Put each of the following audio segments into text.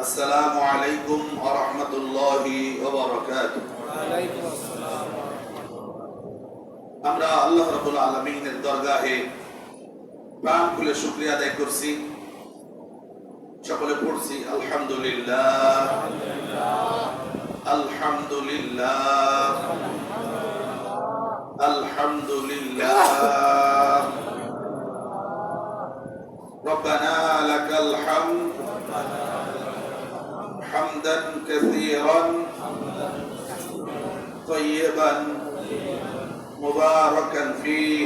আসসালামু আলাইকুম ওয়া রাহমাতুল্লাহি ওয়া বারাকাতুহু। ওয়ালাইকুম আসসালাম। আমরা আল্লাহ রাব্বুল আলামিনের দরগাহে প্রাণ খুলে শুকরিয়া আদায় করছি। সকলে পড়ছি আলহামদুলিল্লাহ আলহামদুলিল্লাহ আলহামদুলিল্লাহ রব্বানা লাকাল হামদ হামদান কাসীরান তাইয়িবান মুবারাকান ফীহি।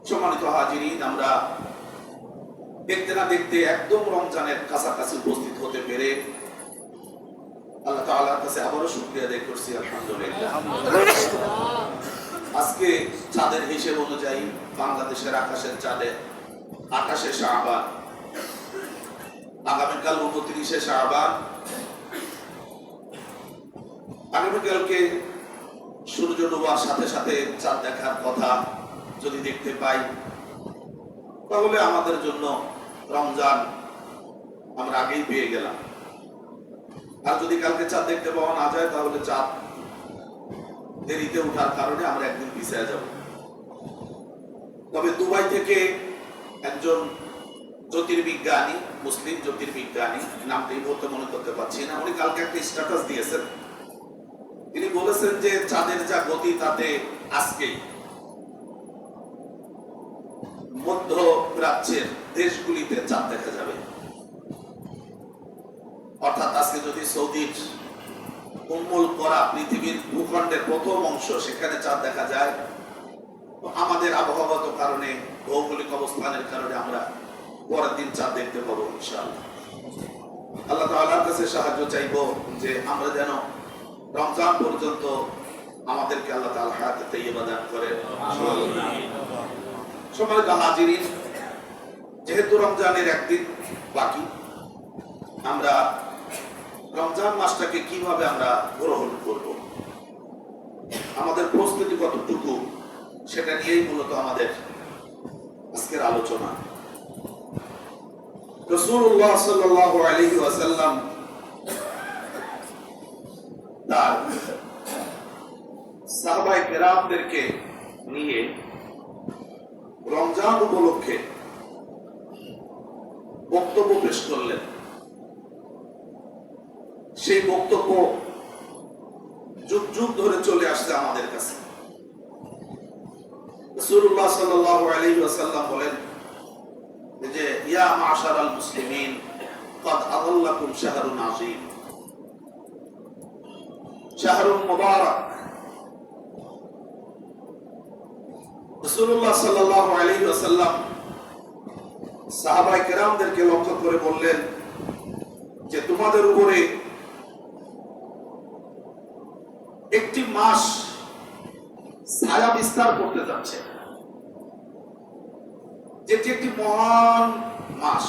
সম্মানিত হাজিরিন, আমরা দেখতে না দেখতে একদম রমজানের কাছাকাছি উপস্থিত হতে পেরে আল্লাহ তাআলার কাছে আবারও শুকরিয়া আদায় করছি আলহামদুলিল্লাহ। আজকে চাঁদের হিসেব অনুযায়ী বাংলাদেশের আকাশের চাঁদে 28শে শাবান, আগামীকাল 29শে শাবান। আগামীকালকে সূর্য ডোবার সাথে সাথে চাঁদ দেখার কথা যদি দেখতে পাই, তাহলে আমাদের জন্য রমজান আমরা আগেই পেয়ে গেলাম। আর যদি কালকে চাঁদ দেখতে পাওয়া না যায়, তাহলে চাঁদ দেরিতে ওঠার কারণে আমরা একদিন পিছিয়ে যাব। তবে দুবাই থেকে একজন জ্যোতির্বিজ্ঞানী, মুসলিম জ্যোতির্বিজ্ঞানী, নামটা এই মুহূর্তে মনে করতে পারছি না, উনি কালকে একটা স্ট্যাটাস দিয়েছেন। তিনি বলেছেন যে চাঁদের যা গতি, তাতে আজকেই মধ্য প্রাচ্যের দেশগুলিতে চাঁদ দেখা যাবে। অর্থাৎ আজকে যদি সৌদির উম্মুল করা পৃথিবীর ভূখণ্ডের প্রথম অংশ, সেখানে চাঁদ দেখা যায়, তো আমাদের আবহাওয়াগত কারণে, ভৌগোলিক অবস্থানের কারণে আমরা পরের দিন চাঁদ দেখতে পাবো ইনশাআল্লাহ। আল্লাহ তাআলার কাছে সাহায্য চাইবো যে আমরা যেন রমজান পর্যন্ত আমাদেরকে আল্লাহ তাআলা হায়াতে তাইয়্যিবা দান করেন। সম্মানিত হাজিরিন, যেহেতু রমজানের একদিন বাকি, আমরা রমজান মাসটাকে কিভাবে আমরা গ্রহণ করব, আমাদের প্রস্তুতি কতটুকু, সেটা নিয়েই মূলত আমাদের আজকের আলোচনা। রাসূলুল্লাহ সাল্লাল্লাহু আলাইহি ওয়াসাল্লাম তার সাহাবায়ে কেরামদেরকে নিয়ে রমজান উপলক্ষে বক্তব্য পেশ করলেন। সেই বক্তব্য যুগ যুগ ধরে চলে আসছে আমাদের কাছে। রাসূলুল্লাহ সাল্লাল্লাহু আলাইহি ওয়াসাল্লাম বলেন যে ইয়া মাশারাল মুসলিমিন ক্বাদ আযাল্লাকুম শাহরুন আযীম, শাহরুন মুবারাক। রাসূলুল্লাহ সাল্লাল্লাহু আলাইহি ওয়াসাল্লাম সাহাবায়ে কেরামদেরকে লক্ষ্য করে বললেন যে তোমাদের উপরে একটি মাস ছায়া বিস্তার করতে যাচ্ছে, যেটি একটি মহান মাস,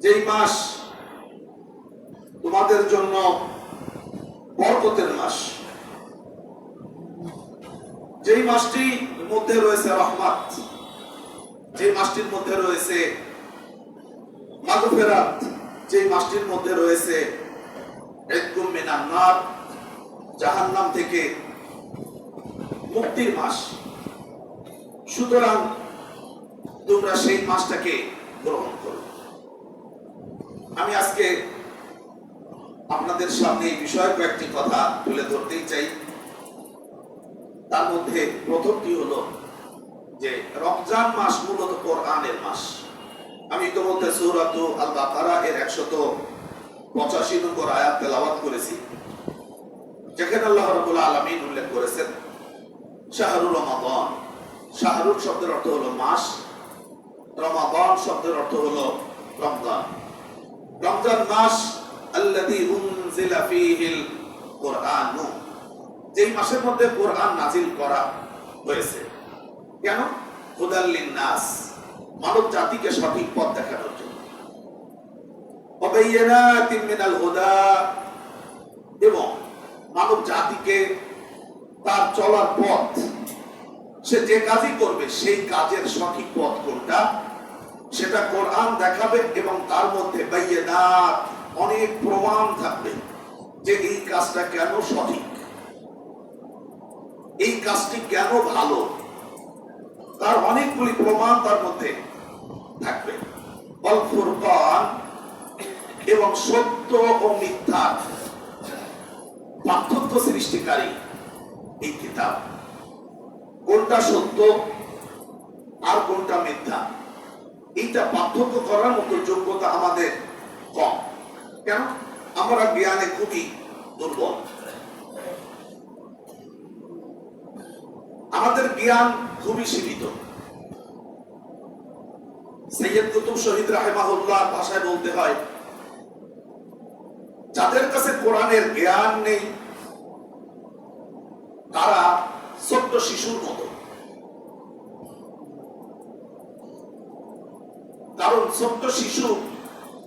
যেই মাস তোমাদের জন্য বরকতের মাস, যেই মাসটির মধ্যে রয়েছে রহমত, যে মাসটির মধ্যে রয়েছে মাগফিরাত, যে মাসটির মধ্যে রয়েছে ইতকুম মিনান নার, জাহান্নাম থেকে মুক্তির মাস। সুতরাং তোমরা সেই মাসটাকে গ্রহণ করো। আমি আজকে আপনাদের সামনে এই বিষয়ে কয়েকটি কথা তুলে ধরতেই চাই। তার মধ্যে প্রথমটি হলো যে রমজান মাস মূলত কোরআনের মাস। আমি ইতিমধ্যে সূরাত আল বাকারা এর 185 নম্বর আয়াত তেলাওয়াত করেছি, যেখানে আল্লাহ রাব্বুল আলামিন উল্লেখ করেছেন শাহরুর রমাদান। শাহরুর শব্দের অর্থ হলো মাস, রমাদান শব্দের অর্থ হলো রমজান। রমজান মাস আল্লাযী উনজিলা ফীহিল কুরআন, যেই মাসের মধ্যে কোরআন নাজিল করা হয়েছে। কেন? হুদাল লিন-নাস, মানব জাতিকে সঠিক পথ দেখানোর জন্য। ওয়া বায়্যিনাতিন মিনাল হুদা, এবং মানব জাতিকে তার চলার পথ, সে যে কাজই করবে সেই কাজের সঠিক পথ কোনটা সেটা কোরআন দেখাবে এবং তার মধ্যে বায়্যিনাত অনেক প্রমাণ থাকবে যে এই কাজটা কেন সঠিক, এই কাজটি কেন ভালো, তার অনেকগুলি প্রমাণ তার মধ্যে থাকবে। ওয়াল ফুরকান, এবং সত্য ও মিথ্যার পার্থক্য সৃষ্টিকারী এই কিতাব। কোনটা সত্য আর কোনটা মিথ্যা, এইটা পার্থক্য করার মতো যোগ্যতা আমাদের কম। কেন? আমরা জ্ঞানে খুবই দুর্বল, আমাদের জ্ঞান খুবই সীমিত। সৈয়দ কুতুব শহীদ রাহিমাহুল্লাহ ভাষায় বলতে হয়, যাদের কাছে কোরআনের জ্ঞান নেই তারা ছোট্ট শিশুর মতো। কারণ ছোট্ট শিশু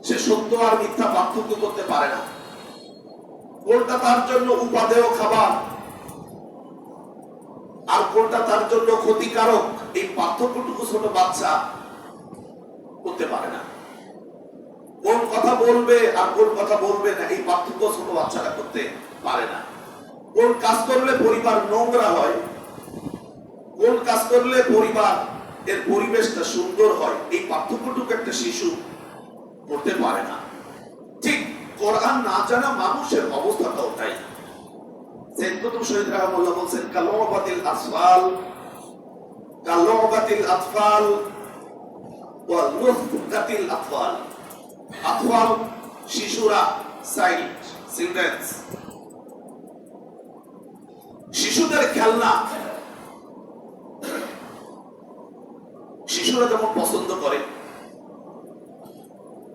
সে সত্য আর মিথ্যা পার্থক্য করতে পারে না। কোনটা তার জন্য উপাদেয় খাবার আর কোনটা তার জন্য ক্ষতিকারক, এই পার্থক্যটুকু ছোট বাচ্চা করতে পারে না। কোন কথা বলবে আর কোন কথা বলবে না, এই পার্থক্য ছোট বাচ্চারা করতে পারে না। কোন কাজ করলে পরিবার নোংরা হয়, কোন কাজ করলে পরিবার এর পরিবেশটা সুন্দর হয়, এই পার্থক্যটুকু একটা শিশু করতে পারে না। ঠিক কোরআন না জানা মানুষের অবস্থাটাও তাই। সৈয়দ কুতুব শহীদ রাহিমাহুল্লাহ বলছেন, কালুবাতিল আসফাল, কালুবাতিল আতফাল ওয়া লুফকাতিল আতফাল। আতফাল শিশুরা, চাইল্ড, চিলড্রেনস, শিশুদের খেলনা শিশুরা যেমন পছন্দ করে,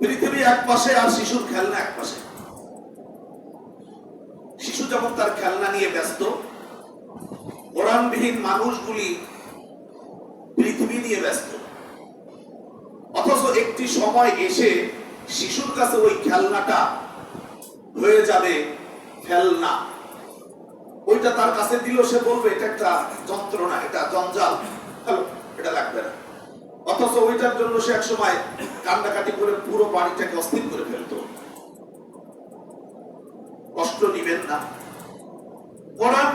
পৃথিবী এক পাশে আর শিশুর খেলনা এক পাশে। শিশু যেমন তার খেলনা নিয়ে ব্যস্ত, কোরআনবিহীন মানুষগুলি পৃথিবী নিয়ে ব্যস্ত। অথচ একটি সময় এসে শিশুর কাছে ওই খেলনাটা হয়ে যাবে খেলনা। ওইটা তার কাছে দিল, সে বলবে এটা একটা যন্ত্রণা, এটা জঞ্জাল, এটা লাগবে না। অথচ ওইটার জন্য সে এক সময় কান্নাকাটি করে পুরো বাড়িটাকে অস্থির করে ফেলতো। কষ্ট নিবেন না। কোরআন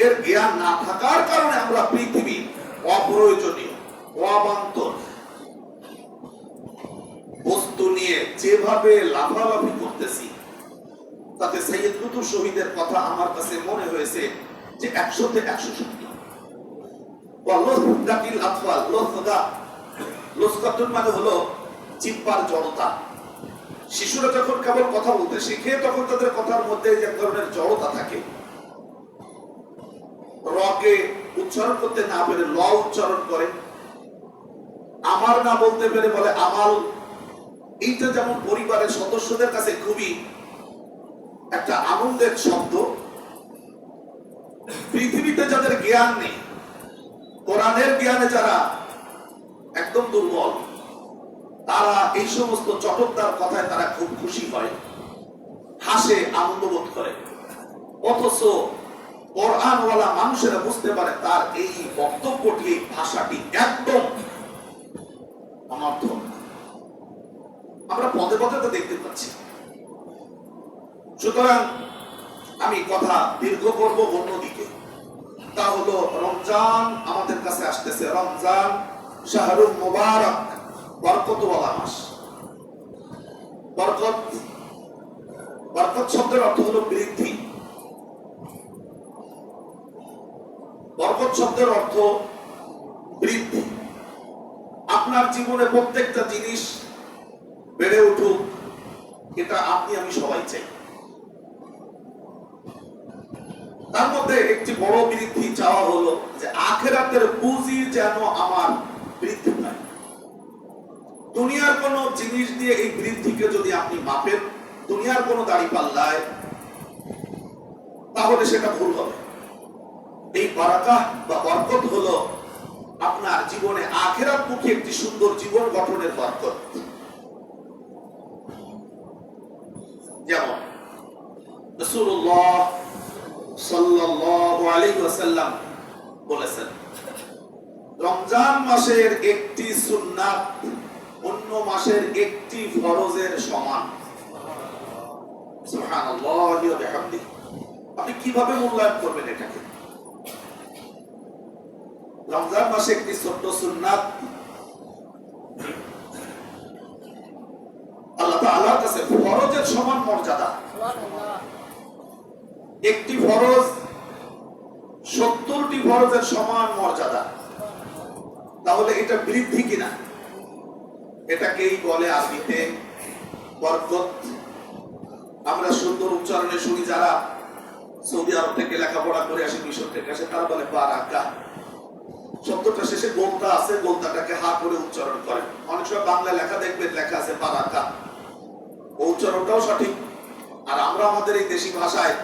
এর জ্ঞান না থাকার কারণে আমরা পৃথিবী অপ্রয়োজনীয়, অবান্তর বস্তু নিয়ে যেভাবে লাফালাফি করতেছি, তাতে সৈয়দ কুতুব শহীদের কথা আমার কাছে মনে হয়েছে যে 100-তে 100 সত্য। মানে হলো জিহ্বার জড়তা। শিশুরা যখন কেবল কথা বলতে শিখে তখন তাদের কথার মধ্যে এক ধরনের জড়তা থাকে। রকে উচ্চারণ করতে না পেরে ল উচ্চারণ করে, আমার না বলতে পেরে বলে আমাল। এইটা যেমন পরিবারের সদস্যদের কাছে খুবই একটা আনন্দের শব্দ, পৃথিবীতে যাদের জ্ঞান নেই, কোরআনের জ্ঞানে যারা একদম দুর্বল, তারা এই সমস্ত চটকদার কথায় তারা খুব খুশি হয়, হাসে, আনন্দ বোধ করে। অথচ কোরআনওয়ালা মানুষেরা বুঝতে পারে তার এই বক্তব্যটি, এই ভাষাটি একদম অনর্থক। আমরা পদে পদে তো দেখতে পাচ্ছি। সুতরাং আমি কথা দীর্ঘ করব অন্যদিকে, তা হলো রমজান আমাদের কাছে আসতেছে। রমজান শাহরুল মুবারক, বরকতওয়ালা মাস। বরকত, বরকত শব্দের অর্থ হলো বৃদ্ধি। বরকত শব্দের অর্থ বৃদ্ধি। আপনার জীবনে প্রত্যেকটা জিনিস বেড়ে উঠুক, এটা আপনি আমি সবাই চাই। তার মধ্যে একটি বড় বৃদ্ধি চাওয়া হলো যে আখিরাতের পুঁজি যেন আমার বৃদ্ধি পায়। দুনিয়ার কোন জিনিস দিয়ে এই বৃদ্ধিকে যদি আপনি মাপেন, দুনিয়ার কোন দাড়ি পাল্লায়, তাহলে সেটা ভুল হবে। এই বারাকাহ বা বরকত হলো আপনার জীবনে আখিরাতমুখী একটি সুন্দর জীবন গঠনের বরকত। যেমন রাসূলুল্লাহ সাল্লাল্লাহু আলাইহি ওয়াসাল্লাম বলেছেন, রমজান মাসের একটি সুন্নাত অন্য মাসের একটি ফরজের সমান। সুবহানাল্লাহ ওয়া বিহামদিহি। আপনি কিভাবে মূল্যায়ন করবেন এটাকে? রমজান মাসে একটি ছোট্ট সুন্নাত আল্লাহ তাআলার কাছে ফরজের সমান মর্যাদা। একটি ফরজ 70টি ফরজের সমান মর্যাদা। তাহলে এটা বৃদ্ধি কিনা? এটাকেই বলে আরবিতে বরকত। আমরা সুন্দর উচ্চারণে শুনি, যারা সৌদি আরব থেকে লেখাপড়া করে আসে, মিশর থেকে আসে, তারা বলে বারাকা। শব্দটা শেষে গোলতা আছে, গোলতাটাকে হা করে উচ্চারণ করেন। অনেক সময় বাংলা লেখা দেখবেন লেখা আছে বারাকা, উচ্চারণটাও সঠিক। আর আমরা আমাদের এই দেশি ভাষায়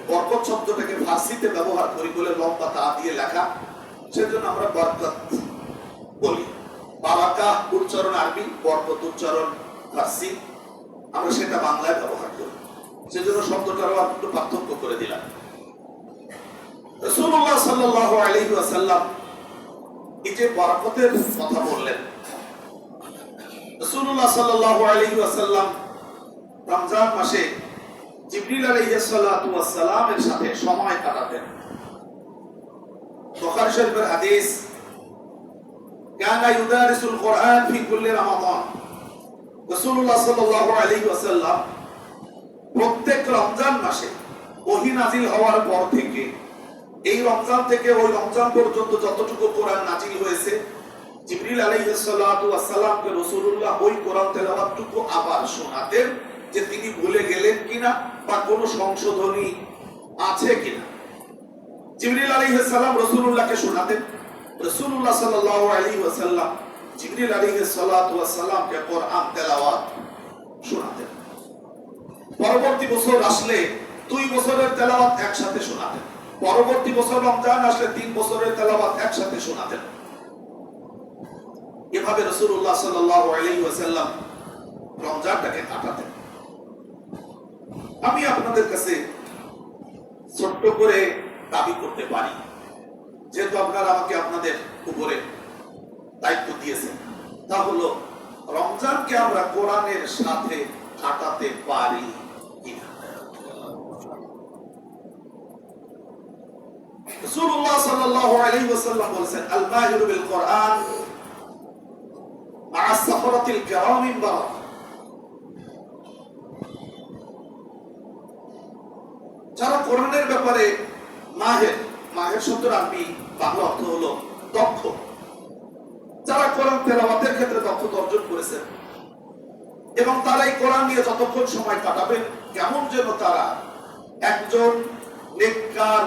বরকত শব্দটাকে ফার্সিতে ব্যবহার করি বলে লম্বা তা দিয়ে লেখা, সেজন্য আমরা বরকত বলি। বারাকা উচ্চারণ আরবি, বরকত উচ্চারণ ফার্সি, আমরা সেটা বাংলায় ব্যবহার করি। সেজন্য শব্দটারও একটু পার্থক্য করে দিলাম। রাসূলুল্লাহ সাল্লাল্লাহু আলাইহি ওয়াসাল্লাম এই যে বরকতের কথা বললেন, রাসূলুল্লাহ সাল্লাল্লাহু আলাইহি ওয়াসাল্লাম রমজান মাসে জিবরিল আলাইহিস সালাতু ওয়াস সালামের সাথে সময় কাটাতেন। বুখারী শরীফের হাদিস, কানা ইউদারিসুল কোরআন ফি কুল্লি রমাদান। রাসূলুল্লাহ সাল্লাল্লাহু আলাইহি ওয়াসাল্লাম প্রত্যেক রমজান মাসে ওহী নাজিল হওয়ার পর থেকে, এই রমজান থেকে ওই রমজান পর্যন্ত যতটুকু কোরআন নাজিল হয়েছে, জিবরিল আলাইহিস সালাতু ওয়াস সালামকে রাসূলুল্লাহ ওই কোরআন তেলাওয়াতটুকু আবার শোনাতেন, যে তিনি ভুলে গেলেন কিনা বা কোনো সংশোধনী আছে কিনা। জিবরিল আলাইহিস সালাম রাসূলুল্লাহকে শোনাতেন, রাসূলুল্লাহ সাল্লাল্লাহু আলাইহি ওয়াসাল্লাম জিবরিল আলাইহিস সালাতু ওয়াস সালামকে কোরআন তেলাওয়াত শোনাতেন। পরবর্তী বছর আসলে 2 বছরের তেলাওয়াত একসাথে শোনাতেন। পরবর্তী বছর রমজান আসলে 3 বছরের তেলাওয়াত একসাথে শোনাতেন। এভাবে রাসূলুল্লাহ সাল্লাল্লাহু আলাইহি ওয়াসাল্লাম রমজানটাকে কাটাতেন। আমি আপনাদের কাছে ছোট্ট করে দাবি করতে পারি, যেহেতু আপনারা আমাকে আপনাদের উপরে দায়িত্ব দিয়েছেন, তা হলো রমজানকে আমরা কোরআনের সাথে কাটাতে পারি কিনা। রাসূলুল্লাহ সাল্লাল্লাহু আলাইহি ওয়াসাল্লাম বলেছেন, আল মাহিরু বিল কোরআন মা সাফরাতিল কিরামিল বারারা। যারা কোরআনের ব্যাপারে মাহের, মাহের শব্দের আরবি বাংলা অর্থ হলো দক্ষ, যারা কোরআন তেলাওয়াতের ক্ষেত্রে দক্ষতা অর্জন করেছেন এবং তারা এই কোরআন নিয়ে যতক্ষণ সময় কাটাবেন, কেমন যেন তারা একজন নেককার,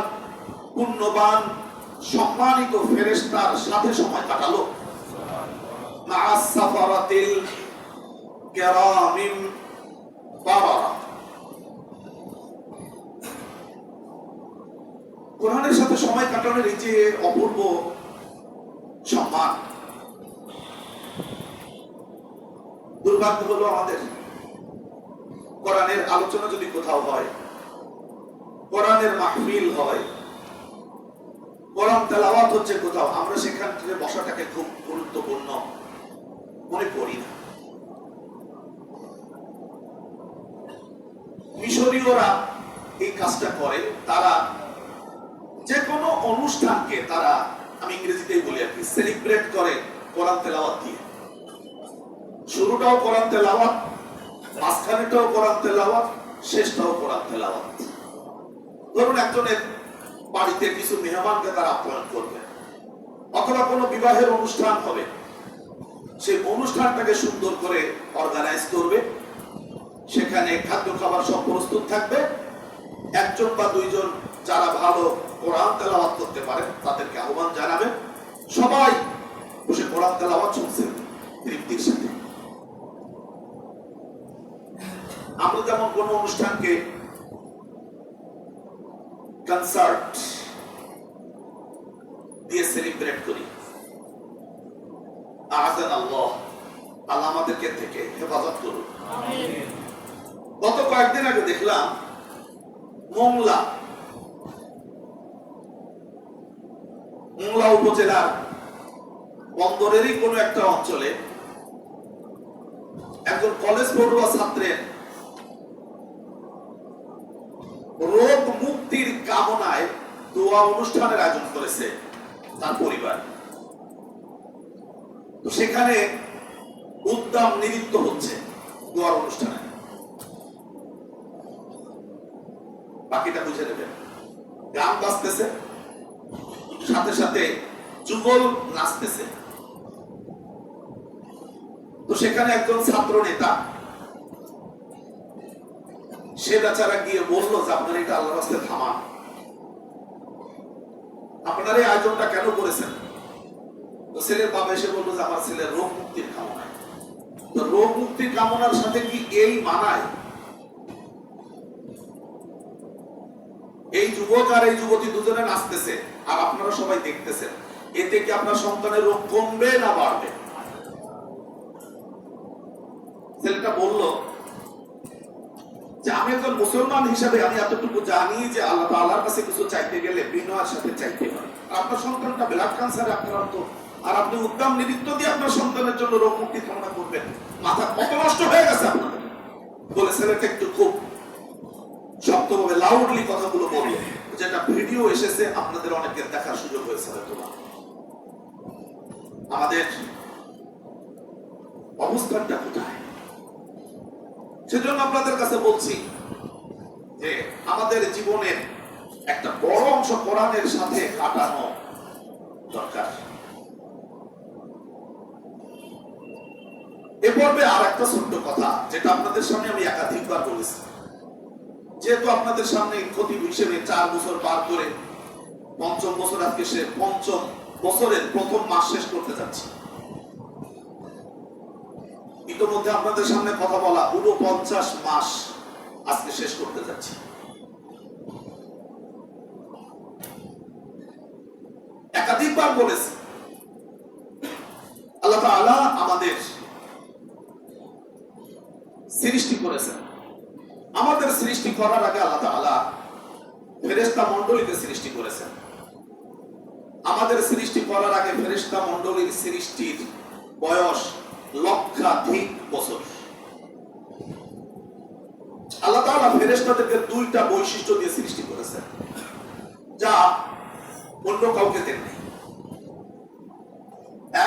পুণ্যবান, সম্মানিত ফেরেশতার সাথে সময় কাটালো। মা'আস সাফারাতিল কিরামিল বারারা। কোরআনের সাথে সময় কাটানোর এই যে অপূর্ব সম্মান, দুর্ভাগ্য হলো আমাদের কোরআনের আলোচনা যদি কোথাও হয়, কোরআনের মাহফিল হয়, কোরআন তেলাওয়াত হচ্ছে কোথাও, আমরা সেখান থেকে বসাটাকে খুব গুরুত্বপূর্ণ মনে করি না। মিশরীয়রা এই কাজটা করে, তারা যে কোনো অনুষ্ঠানকে তারা, আমি ইংরেজিতেই বলি আর কি, সেলিব্রেট করে কোরআন তেলাওয়াত দিয়ে। শুরুটাও কোরআন তেলাওয়াত, মাঝখানেটাও কোরআন তেলাওয়াত, শেষটাও কোরআন তেলাওয়াত। ধরুন একজনের বাড়িতে কিছু মেহমানকে তারা আপ্যায়ন করবে, অথবা কোনো বিবাহের অনুষ্ঠান হবে, সেই অনুষ্ঠানটাকে সুন্দর করে অর্গানাইজ করবে, সেখানে খাদ্য খাবার সব প্রস্তুত থাকবে। একজন বা দুইজন যারা ভালো কোরআন তেলাওয়াত করতে পারে তাদেরকে আহ্বান জানাবেন, সবাই বসে কোরআন তেলাওয়াত শুনছেন তৃপ্তির সাথে। আমরা যেমন কোনো অনুষ্ঠানকে কনসার্ট দিয়ে সেলিব্রেট করি, আযান আল্লাহ, আল্লাহ আমাদেরকে থেকে হেফাজত করুন। গত কয়েকদিন আগে দেখলাম মোংলা উপজেলার বন্দরেরই কোন একটা অঞ্চলে একজন কলেজ পড়ুয়া ছাত্রের রোগ মুক্তির কামনায় দোয়া অনুষ্ঠানের আয়োজন করেছে তার পরিবার। তো সেখানে উদ্দাম নৃত্য হচ্ছে দোয়ার অনুষ্ঠানে। বাকিটা বুঝে নেবেন। গান বাজতেছে, সাথে সাথে যুগল নাচতেছে। তো সেখানে একজন ছাত্র নেতা, সে বেচারা গিয়ে বলল যে আপনারা এটা আল্লাহর রাস্তায় থামান, আপনারা এই আয়োজনটা কেন করেছেন? তো ছেলের বাবা এসে বললো যে আমার ছেলের রোগ মুক্তির কামনায়। তো রোগ মুক্তির কামনার সাথে কি এই মানায়? এই যুবক আর এই যুবতী দুজনে নাচতেছে আর আপনারা সবাই দেখতেছেন, এতে কি আপনার সন্তানের রোগ কমবে না বাড়বে? ছেলেটা বলল যে আমি একজন মুসলমান হিসাবে আমি এতটুকু জানি যে আল্লাহ তাআলার কাছে কিছু চাইতে গেলে বিনয়ের সাথে চাইতে হয়। আপনার সন্তানটা ব্লাড ক্যান্সারে আক্রান্ত, আর আপনি উদ্দাম নৃত্য দিয়ে আপনার সন্তানের জন্য রোগ মুক্তি কামনা করবেন, মাথা কত নষ্ট হয়ে গেছে আপনাদের। বলে ছেলেটা একটু খুব শক্তভাবে লাউডলি কথাগুলো বলল, যেটা ভিডিও এসেছে, আপনাদের অনেকের দেখার সুযোগ হয়েছে হয়তো। আমাদের অবস্থানটা কোথায়? সেজন্য আপনাদের কাছে বলছি যে আমাদের জীবনের একটা বড় অংশ কোরআনের সাথে কাটানো দরকার। এ পর্বে আর একটা ছোট্ট কথা, যেটা আপনাদের সামনে আমি একাধিকবার বলেছি। যেহেতু আপনাদের সামনে খতিব হিসেবে 4 বছর পার করে 5ম বছর, আজকে সে 5ম বছরের প্রথম মাস শেষ করতে যাচ্ছি। ইতিমধ্যে আপনাদের সামনে কথা বলা 49 মাস আজকে শেষ করতে যাচ্ছি। একাধিকবার বলেছি আল্লাহ তাআলা আমাদের সৃষ্টি করেছেন। আমাদের সৃষ্টি করার আগে আল্লাহ তাআলা ফেরেশতা মণ্ডলীকে সৃষ্টি করেছেন। আমাদের সৃষ্টি করার আগে ফেরেশতা মণ্ডলীর সৃষ্টির বয়স লক্ষাধিক বছর। আল্লাহ তাআলা ফেরেশতাদেরকে 2টা বৈশিষ্ট্য দিয়ে সৃষ্টি করেছেন, যা অন্য কাউকে দেননি।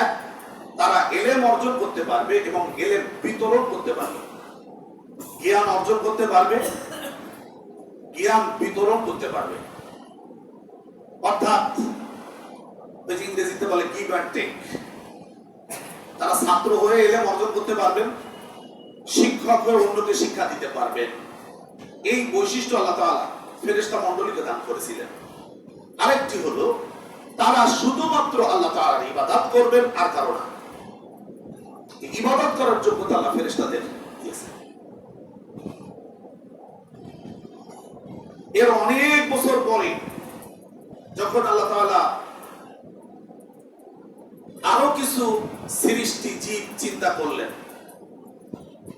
এক, তারা ইলম অর্জন করতে পারবে এবং ইলম বিতরণ করতে পারবে। জ্ঞান অর্জন করতে পারবে, জ্ঞান বিতরণ করতে পারবে। অর্থাৎ ইংরেজিতে বলে গিভ অ্যান্ড টেক। তারা ছাত্র হয়ে ইলম অর্জন করতে পারবেন, শিক্ষক হয়ে অন্যকে শিক্ষা দিতে পারবেন। এই বৈশিষ্ট্য আল্লাহ তাআলা ফেরেশতা মণ্ডলীকে দান করেছিলেন। আরেকটি হলো তারা শুধুমাত্র আল্লাহ তাআলার ইবাদত করবেন আর কারো না। ইবাদত করার যোগ্যতা আল্লাহ ফেরেশতাদের দিয়েছেন। এর অনেক বছর পরে যখন আল্লাহ তাআলা আরো কিছু সৃষ্টি জীব চিন্তা করলেন,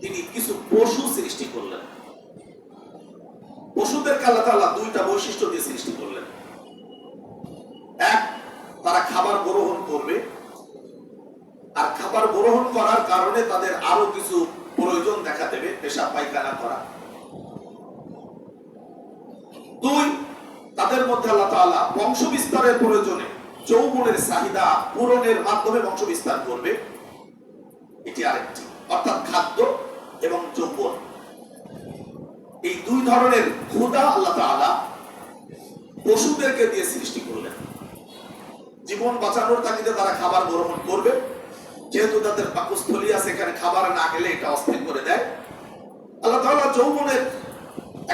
তিনি কিছু পশু সৃষ্টি করলেন। পশুদেরকে আল্লাহ তাআলা 2টা বৈশিষ্ট্য দিয়ে সৃষ্টি করলেন। এক, তারা খাবার গ্রহণ করবে, আর খাবার গ্রহণ করার কারণে তাদের আরো কিছু প্রয়োজন দেখা দেবে, পেশাব পায়খানা করা। 2, তাদের মধ্যে আল্লাহ তাআলা বংশ বিস্তারের প্রয়োজনে যৌবনের চাহিদা পূরণের মাধ্যমে বংশ বিস্তার করবে। এটি আরেকটি, অর্থাৎ খাদ্য এবং যৌবন। এই 2 ধরনের ক্ষুধা আল্লাহ তাআলা পশুদেরকে দিয়ে সৃষ্টি করলেন। জীবন বাঁচানোর তাগিদে তারা খাবার গ্রহণ করবে, যেহেতু তাদের পাকস্থলী আছে, এখানে খাবার না গেলে এটা অস্থির করে দেয়। আল্লাহ তাআলা যৌবনের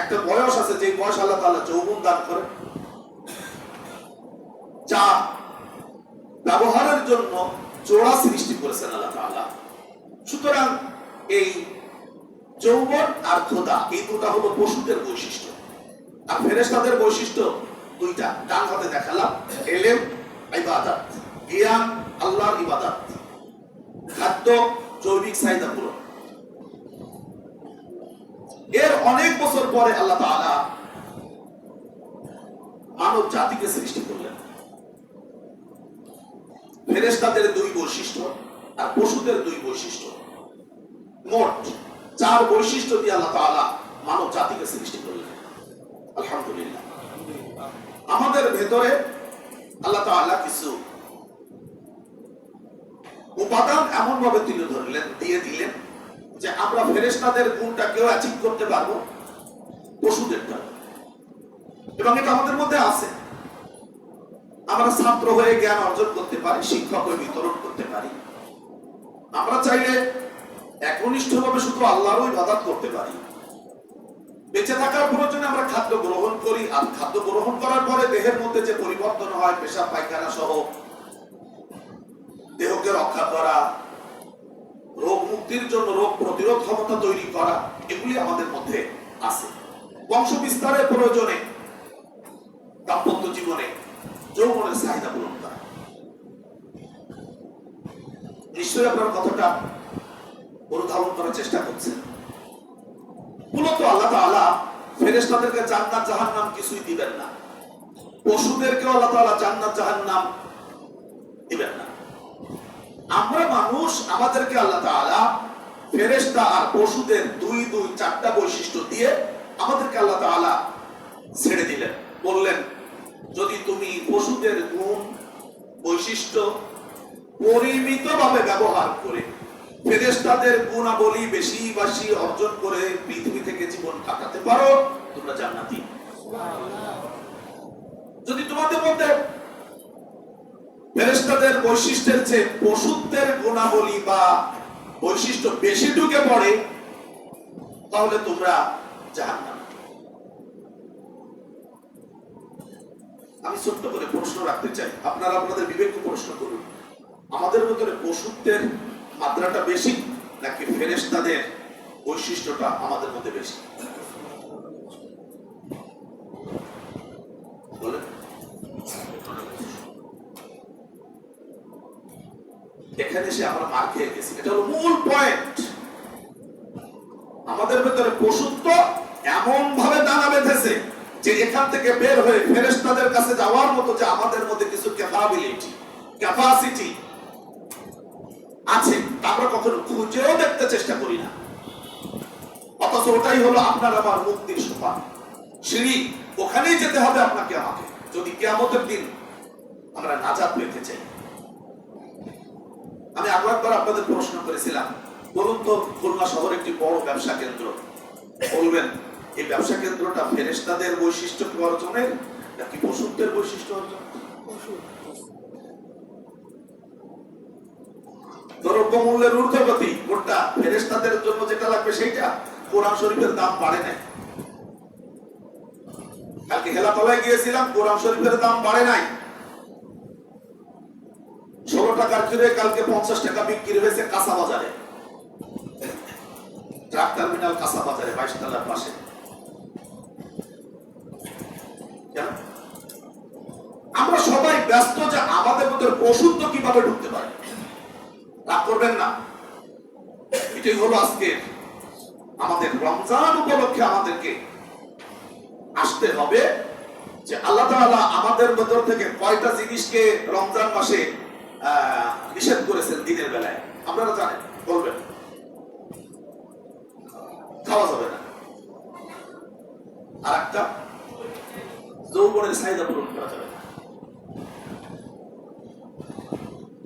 একটা বয়স আছে, যে বয়স আল্লাহ তাআলা যৌবন দান করেন, যা ব্যবহারের জন্য জোড়া সৃষ্টি করেছেন আল্লাহ তাআলা। সুতরাং এই যৌবন আর ক্ষুধা, এই 2টা হলো পশুদের বৈশিষ্ট্য। আর ফেরেশতাদের বৈশিষ্ট্য 2টা, ডান হাতে দেখালাম, ইলম, ইবাদত। জ্ঞান আল্লাহর ইবাদত, খাদ্য জৈবিক চাহিদা পূরণ। এর অনেক বছর পরে আল্লাহ তাআলা মানব জাতিকে সৃষ্টি করলেন। ফেরেশতাদের 2 বৈশিষ্ট্য আর পশুদের 2 বৈশিষ্ট্য। মোট 4 বৈশিষ্ট্য দিয়ে আল্লাহ তাআলা মানব জাতিকে সৃষ্টি করলেন। আলহামদুলিল্লাহ। আমাদের ভেতরে আল্লাহ তাআলা কিছু উপাদান এমন ভাবে তুলে ধরলেন, দিয়ে দিলেন যে আমরা ফেরেশতাদের গুণটাকেও অ্যাচিভ করতে পারবো পশুদেরটা, এবং এটা আমাদের মধ্যে আছে। আমরা ছাত্র হয়ে জ্ঞান অর্জন করতে পারি, শিক্ষক হয়ে বিতরণ করতে পারি। আমরা চাইলে একনিষ্ঠভাবে শুধু আল্লাহরই ইবাদত করতে পারি। বেঁচে থাকার প্রয়োজনে আমরা খাদ্য গ্রহণ করি, আর খাদ্য গ্রহণ করার পরে দেহের মধ্যে যে পরিবর্তন হয়, পেশাব পায়খানা সহ দেহকে রক্ষা করা, রোগ মুক্তির জন্য রোগ প্রতিরোধ ক্ষমতা তৈরি করা, এগুলি আমাদের মধ্যে আছে। বংশ বিস্তারের প্রয়োজনে, দাম্পত্য জীবনে যৌবনের চাহিদা পূরণ করা। নিশ্চয়ই আপনার কথাটা অনুধাবন করার চেষ্টা করছেন। মূলত আল্লাহ তাআলা ফেরেশতাদেরকে জান্নাত জাহান্নাম কিছুই দিবেন না, পশুদেরকে আল্লাহ তাআলা জান্নাত জাহান্নাম দিবেন না। আমরা মানুষ, আমাদেরকে আল্লাহ তাআলা ফেরেশতা আর পশুদের 4টা বৈশিষ্ট্য দিয়ে আমাদেরকে আল্লাহ তাআলা ছেড়ে দিলেন। বললেন, যদি তুমি পশুদের গুণ বৈশিষ্ট্য পরিমিতভাবে ব্যবহার করে ফেরেশতাদের গুণাবলী বেশি বেশি অর্জন করে পৃথিবী থেকে জীবন কাটাতে পারো, তোমরা জান্নাতি। যদি তোমাদের মধ্যে ফেরেশতাদের বৈশিষ্ট্যের চেয়ে পশুদের গুণাবলী বা বৈশিষ্ট্য বেশি ঢুকে পড়ে, তাহলে তোমরা জাহান্নামী। আমি ছোট্ট করে প্রশ্ন রাখতে চাই, আপনারা আপনাদের বিবেককে প্রশ্ন করুন। আমাদের ভিতরে পশুত্বের মাত্রাটা বেশি নাকি ফেরেশতাদের বৈশিষ্ট্যটা আমাদের মধ্যে বেশি? বলেন। এখানে এসে আমরা মার খেয়ে গেছি, এটা হলো মূল পয়েন্ট। আমাদের ভিতরে পশুত্ব এমন ভাবে দানা বেঁধেছে যে এখান থেকে বের হয়ে ফেরেশতাদের কাছে যাওয়ার মতো যে আমাদের মধ্যে কিছু ক্যাপাসিটি আছে, আমরা কখনো খুঁজেও দেখতে চেষ্টা করি না। অথচ ওটাই হলো আপনার আমার মুক্তির সোপান, সিঁড়ি। ওখানেই যেতে হবে আপনাকে আমাকে, যদি কিয়ামতের দিন আমরা নাজাত পেতে চাই। আমি একবার আপনাদের প্রশ্ন করেছিলাম, বলুন তো খুলনা শহর একটি বড় ব্যবসা কেন্দ্র, বলবেন এই ব্যবসা কেন্দ্রটা ফেরেশতাদের বৈশিষ্ট্য অর্জনের নাকি পশুত্বের বৈশিষ্ট্য অর্জন? দ্রব্যমূল্যের ঊর্ধ্বগতি, কোনটা ফেরেশতাদের জন্য যেটা লাগবে সেইটা। কোরআন শরীফের দাম বাড়ে নাই। কালকে হেলাতলায় গিয়েছিলাম, কোরআন শরীফের দাম বাড়ে নাই। 16 টাকার কিনে কালকে 50 টাকা বিক্রি হয়েছে কাঁচা বাজারে, ট্রাক টার্মিনাল কাঁচা বাজারে 22 তলার পাশে। আমরা সবাই ব্যস্ত যে আমাদের মধ্যে পশুত্ব কিভাবে ঢুকতে পারে। রাগ করবেন না, এটাই হলো আজকে আমাদের রমজান উপলক্ষে আমাদেরকে আসতে হবে যে আল্লাহ তাআলা আমাদের ভেতর থেকে কয়টা জিনিসকে রমজান মাসে নিষেধ করেছেন দিনের বেলায়। আপনারা জানেন, বলবেন। খাওয়া যাবে না, আর একটা যৌবনের চাহিদা পূরণ করা যাবে না।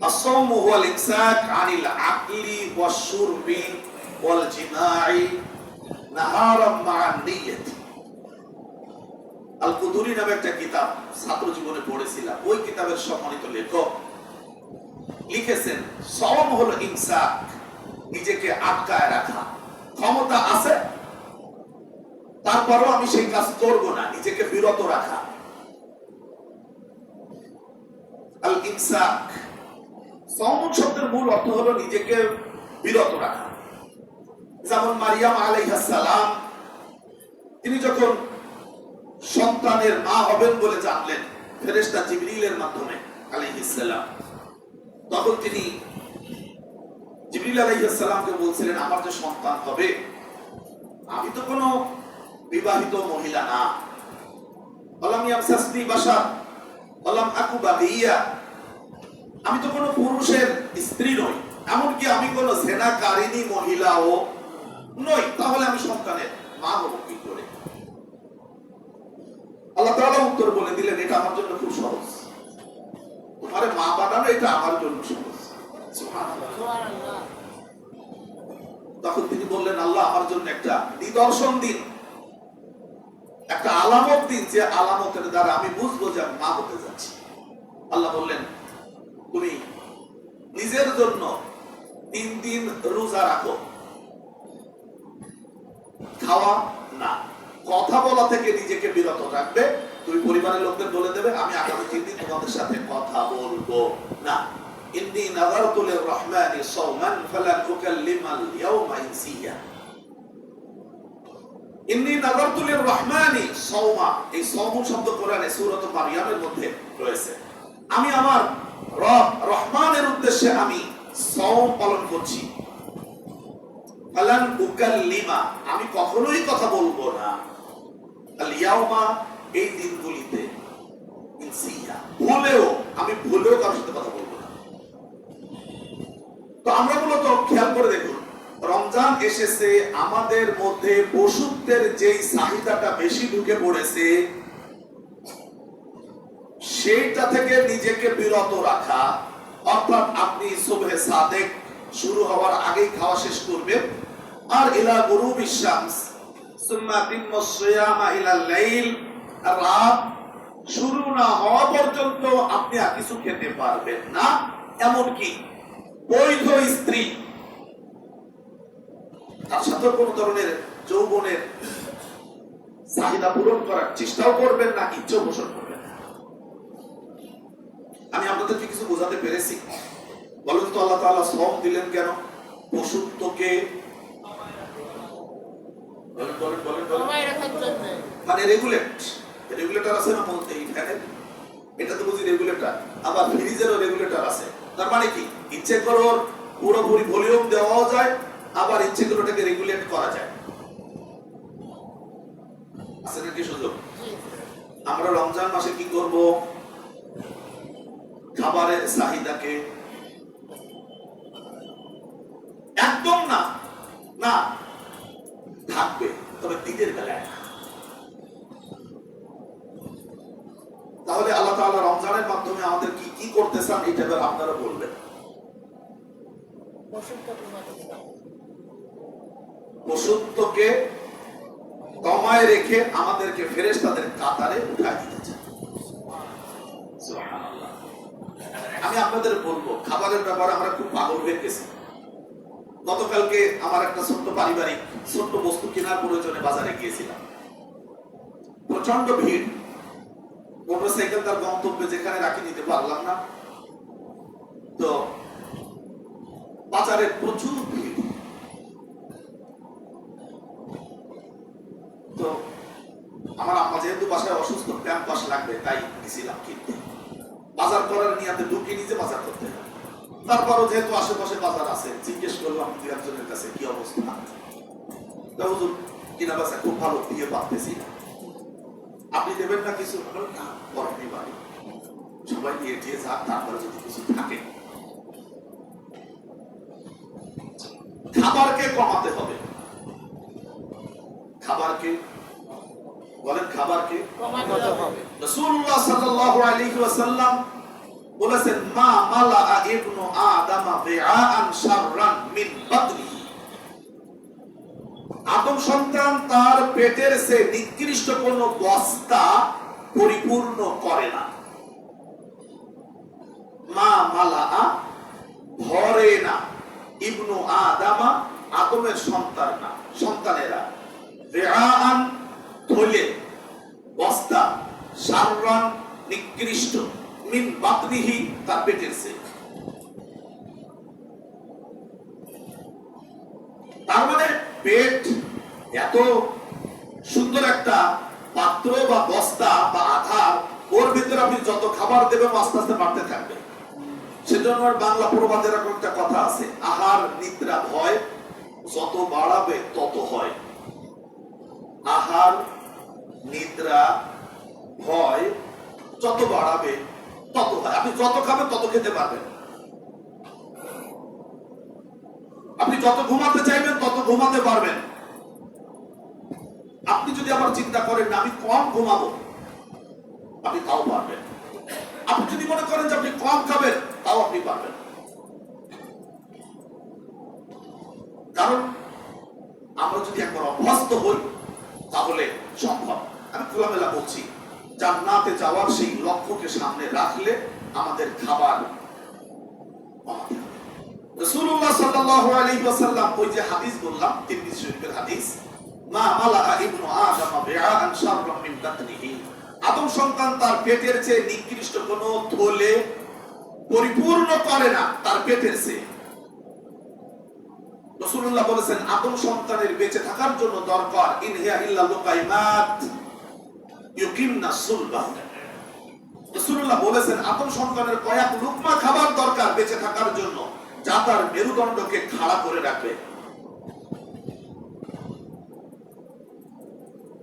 الصوم هو الإمساك عن العقل والشرب والجماع نهارا مع النية। আল কুদুরি নামে একটা কিতাব ছাত্র জীবনে পড়েছিলাম। ওই কিতাবের সম্মানিত লেখক লিখেছেন, সওম হলো ইমসাক, নিজেকে আটকায় রাখা। ক্ষমতা আছে, তারপরও আমি সেই কাজ করব না, নিজেকে বিরত রাখা। আল ইমসাক, সওম শব্দের মূল অর্থ হলো নিজেকে বিরত রাখা। যেমন মারিয়াম আলাইহিস সালাম, তিনি যখন সন্তানের মা হবেন বলে জানলেন ফেরেশতা জিবরিলের মাধ্যমে আলাইহিস সালাম, তখন তিনি জিবরিল আলাইহিস সালামকে বলছিলেন, আমার যে সন্তান হবে, আমি তো কোনো বিবাহিত মহিলা না, ওয়ালাম ইয়ামসাসনি বাশার ওয়ালাম আকু বাগিয়া, আমি তো কোনো পুরুষের স্ত্রী নই, এমনকি আমি কোন জেনাকারিনী মহিলাও নই, তাহলে আমি সন্তানের মা হবো কি করে? আল্লাহ তাআলা উত্তর বলে দিলেন, এটা আমার জন্য খুব সহজ, তোমার মা বানানো এটা আমার জন্য সহজ। সুবহানাল্লাহ। তখন তিনি বললেন, আল্লাহ আমার জন্য একটা নিদর্শন দিন, একটা আলামত দিন, যে আলামতের দ্বারা আমি বুঝবো যে আমি মা হতে যাচ্ছি। আল্লাহ বললেন, তুমি নিজের জন্য 3 দিন রোজা রাখো, খাওয়া না, কথা বলা থেকে নিজেকে বিরত রাখবে। তুমি পরিবারের লোকদের বলে দেবে, আমি আগামী 3 দিন তোমাদের সাথে কথা বলবো না। ইন্নী নাযারতু লির-রাহমানি সাওমান ফালান উকাল্লিমাল ইয়াওমা ইনসিয়া। ইন্নী নাযারতু লির-রাহমানি সাওমা, এই সাওম শব্দ কোরআনে সূরা মারইয়ামের মধ্যে রয়েছে। আমি আমার রব রহমানের উদ্দেশ্যে আমি সাওম পালন করছি। ফালান উকাল্লিমা, আমি কখনোই কথা বলবো না, আল ইয়াওমা, এই দিনগুলিতে, ইনসিয়া, আমি ভুলেও কারোর সাথে কথা বলবো না। তো আমরা মূলত খেয়াল করে দেখুন, রমজান এসেছে, আমাদের মধ্যে পশুত্বের যেই চাহিদাটা বেশি ঢুকে পড়েছে, সেইটা থেকে নিজেকে বিরত রাখা। অর্থাৎ আপনি সুবহে সাদেক শুরু হওয়ার আগেই খাওয়া শেষ করবেন, আর ইলা গুরুবিশ শামস সুম্মা তিম্মুস সিয়ামা ইলাল লাইল, রাত শুরু না হওয়া পর্যন্ত আপনি আর কিছু খেতে পারবেন না। এমনকি বৈধ স্ত্রী, তার সাথে কোন ধরনের যৌবনের চাহিদা পূরণ করার চেষ্টাও করবেন না, ইচ্ছা পোষণ করবেন না। আমি আপনাদেরকে কিছু বোঝাতে পেরেছি? বলেন তো, আল্লাহ তাআলা শ্রম দিলেন কেন? পশুত্বকে মানে রেগুলেটর আছে না বলতে, এই ফ্যানের এটা তো বুঝি রেগুলেটর, আবার ফ্রিজেরও রেগুলেটর আছে। তার মানে কি, ইচ্ছে করো পুরোপুরি ভলিউম দেওয়াও যায়, আবার ইচ্ছে করে ওটাকে রেগুলেট করা যায়। আছে নাকি সুযোগ? আমরা রমজান মাসে কি করব? খাবারের চাহিদাকে একদম না না থাকবে, তবে দিনের বেলায় না। তাহলে আল্লাহ তাআলা রমজানের মাধ্যমে আমাদের কি কি করতে চান, এটা এবার আপনারা বলবেন। পশুত্বকে দমায় রেখে আমাদেরকে ফেরেশতাদের কাতারে উঠায় দিতে চান। সুবহানাল্লাহ। আমি আপনাদের বলবো, খাবারের ব্যাপারে আমরা খুব পাগল হয়ে গেছি। গতকালকে আমার একটা ছোট্ট পারিবারিক ছোট্ট বস্তু কেনার প্রয়োজনে বাজারে গিয়েছিলাম। প্রচন্ড ভিড়, মোটরসাইকেল তার গন্তব্যে যেখানে রাখি নিতে পারলাম না, তো বাজারে প্রচুর ভিড়। তো আমার আম্মা যেহেতু বাসায় অসুস্থ, প্যাম্পাস লাগবে, তাই গেছিলাম কিনতে। বাজার করার নিয়াতে ঢুকিয়ে নিজে বাজার করতে হবে। তারপরও যেহেতু আশেপাশে বাজার আছে, জিজ্ঞেস করলাম দুই একজনের কাছে কি অবস্থা। হুজুর কিনা বাসা খুব ভালো, দিয়ে পারতেছি না, আপনি দেবেন না কিছু? না, বরফি বাড়ি সবাই দিয়ে দিয়ে যাক, তারপরে যদি কিছু থাকে। খাবারকে কমাতে হবে, খাবারকে বলেন, খাবারকে কমাতে হবে। রাসূলুল্লাহ সাল্লাল্লাহু আলাইহি ওয়াসাল্লাম বলেছেন, মা মালা ইবনু আদম বিআআন শাররান মিন বাতনিহি, আদম সন্তান তার পেটের সে নিকৃষ্ট কোন বস্তা পরিপূর্ণ করে না। মা মালা, ভরে না, ইবনু আদামা, আদমের সন্তান না, সন্তানেরা, বিআআন থলে, বস্তা, শাররান নিকৃষ্ট, মিন বাতনিহি, তার পেটের সে। তার মানে পেট এত সুন্দর একটা পাত্র বা বস্তা বা আধার, ওর ভিতরে আপনি যত খাবার দেবেন আস্তে আস্তে বাড়তে থাকবে। সেজন্য বাংলা প্রবাদে এরকম একটা কথা আছে, আহার নিদ্রা ভয় যত বাড়াবে তত হয়। আহার নিদ্রা ভয় যত বাড়াবে তত হয়। আপনি যত খাবেন তত খেতে পারবেন। আপনি যত ঘুমাতে চাইবেন তত ঘুমাতে পারবেন। আপনি যদি আবার চিন্তা করেন না আমি কম ঘুমাবো, আপনি তাও পারবেন। আপনি যদি মনে করেন যে আপনি কম খাবেন, তাও আপনি পারবেন। কারণ আমরা যদি একবার অভ্যস্ত হই তাহলে সম্ভব। আমি খোলামেলা বলছি, জান্নাতে যাওয়ার সেই লক্ষ্যকে সামনে রাখলে আমাদের খাবার কমাতে হবে। রাসূলুল্লাহ সাল্লাল্লাহু আলাইহি ওয়াসাল্লাম ওই যে হাদিস বললাম, তিরমিজি শরীফের হাদিস, মা মালাআ ইবনু আদম বিআআন শাররাম মিন বাতনিহি, আদম সন্তান তার পেটের চেয়ে নিকৃষ্ট কোন থলে পরিপূর্ণ করে না তার পেটের চেয়ে। রাসূলুল্লাহ বলেছেন আদম সন্তানের বেঁচে থাকার জন্য দরকার ইনহিয়া ইল্লা লুকাইমাত ইউকিমনা সুলবাহ। রাসূলুল্লাহ বলেছেন আদম সন্তানের কয়েক লুকমা খাবার দরকার বেঁচে থাকার জন্য, যা তার মেরুদণ্ডকে খাড়া করে রাখবে।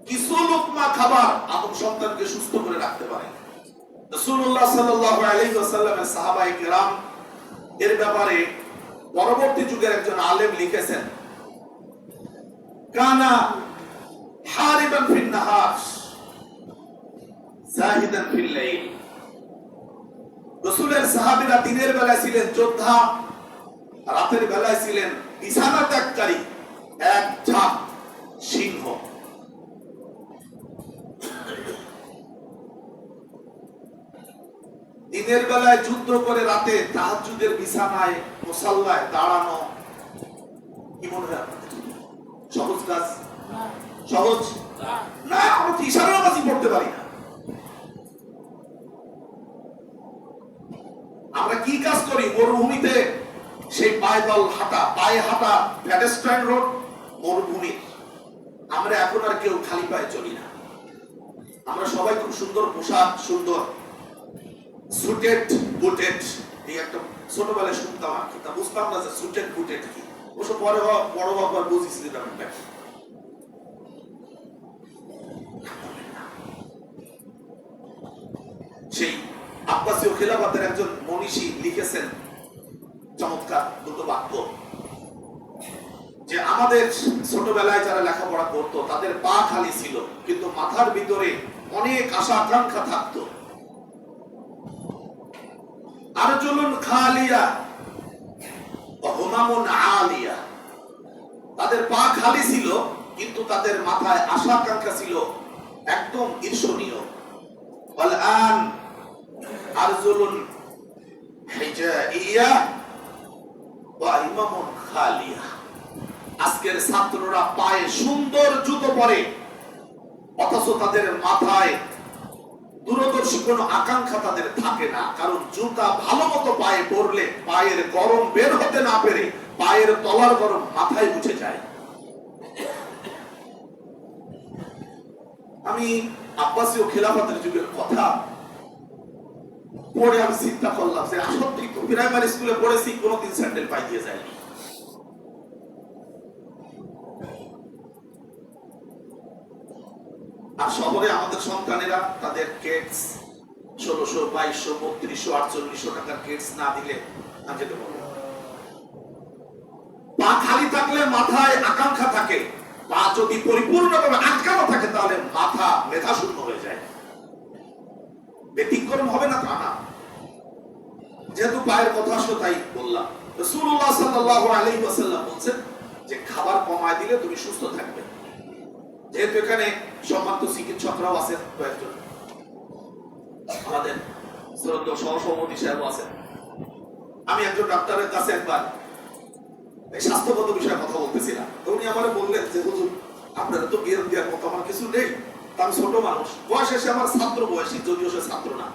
কিছু লুকমা খাবার আদম সন্তানকে সুস্থ করে রাখতে পারে। রাসূলুল্লাহ সাল্লাল্লাহু আলাইহি ওয়াসাল্লামের সাহাবায়ে কেরাম এর ব্যাপারে পরবর্তী যুগের একজন আলেম লিখেছেন, কানা হারিবান ফিন নাহার জাহিদান ফিল লাইল। রাসূলের সাহাবীরা দিনের বেলায় ছিলেন যোদ্ধা, রাতের বেলায় ছিলেন বিছানা ত্যাগকারী, এক ঝাঁক সিংহ। দিনের বেলায় যুদ্ধ করে রাতে তাহাজ্জুদের বিছানায় মুসাল্লায় দাঁড়ানো কি মনে হয় আপনাদের? সহজ কাজ? সহজ না। আমরা তো ইশারা নামাজি পড়তে পারি না। আমরা কি কাজ করি মরুভূমিতে? সেই পায়দল হাঁটা, পায়ে হাঁটা, প্যাডেস্ট্রাইন রোড মরুভূমি। আমরা এখন আর কেউ খালি পায়ে চলি না। আমরা সবাই খুব সুন্দর পোশাক, সুন্দর সুটেড বুটেড, এই একটা ছোটবেলায় শুনতাম আর কি, তা বুঝতাম না যে সুটেড বুটেড কি। ওসব পরে বড় বাবার বুঝেছি ব্যাপারটা। সেই আব্বাসীয় খেলাফতের একজন মনীষী লিখেছেন চমৎকার দুটো বাক্য, যে আমাদের ছোটবেলায় যারা লেখাপড়া করতো তাদের পা খালি ছিল, কিন্তু মাথার ভিতরে অনেক আশা আকাঙ্ক্ষা থাকতো। আরজুলুন খালিয়া ওয়া হুমামুন আলিয়া, তাদের পা খালি ছিল কিন্তু তাদের মাথায় আশা আকাঙ্ক্ষা ছিল একদম ঈর্ষণীয়। ওয়াল আন আরজুলুন হিজাইয়া ওয়া ইমামুন খালিয়া, আজকের ছাত্ররা পায়ে সুন্দর জুতো পরে অথচ তাদের মাথায় দূরদর্শী কোনো আকাঙ্ক্ষা তাদের থাকে না। কারণ জুতা ভালো মতো পায়ে পরলে পায়ের গরম বের হতে না পেরে পায়ের তলার গরম মাথায় উঠে যায়। আমি আব্বাসীয় খেলাফতের যুগের কথা পরে আমি চিন্তা করলাম যে আসলে প্রাইমারি স্কুলে পড়েছি, কোনোদিন স্যান্ডেল পাই দিয়ে যায়নি। আর শহরে আমাদের সন্তানেরা তাদের কেটস 1600, 2200, 3200, 4800 টাকার কেটস না দিলে না যেতে পারবে। পা খালি থাকলে মাথায় আকাঙ্ক্ষা থাকে, পা যদি পরিপূর্ণভাবে আটকানো থাকে তাহলে মাথা মেধা শূন্য হয়ে যায়। ব্যতিক্রম হবে না তা না। যেহেতু পায়ের কথা আসলো তাই বললাম। রাসূলুল্লাহ সাল্লাল্লাহু আলাইহি ওয়াসাল্লাম বলেছেন যে খাবার কমায় দিলে তুমি সুস্থ থাকবে। যেহেতু এখানে সম্মানিত চিকিৎসকরাও আছেন, কয়েকজন আমাদের শ্রদ্ধেয় সহসভাপতি সাহেব আছেন, আমি একজন ডাক্তারের কাছে একবার এই স্বাস্থ্যগত বিষয়ে কথা বলতেছিলাম। তো উনি আমারে বললেন যে হুজুর আপনারা তো জ্ঞান দেওয়ার মতো আমার কিছু নেই, আমি ছোট মানুষ, বয়স এসে আমার ছাত্র বয়সী, যদিও সে ছাত্র না।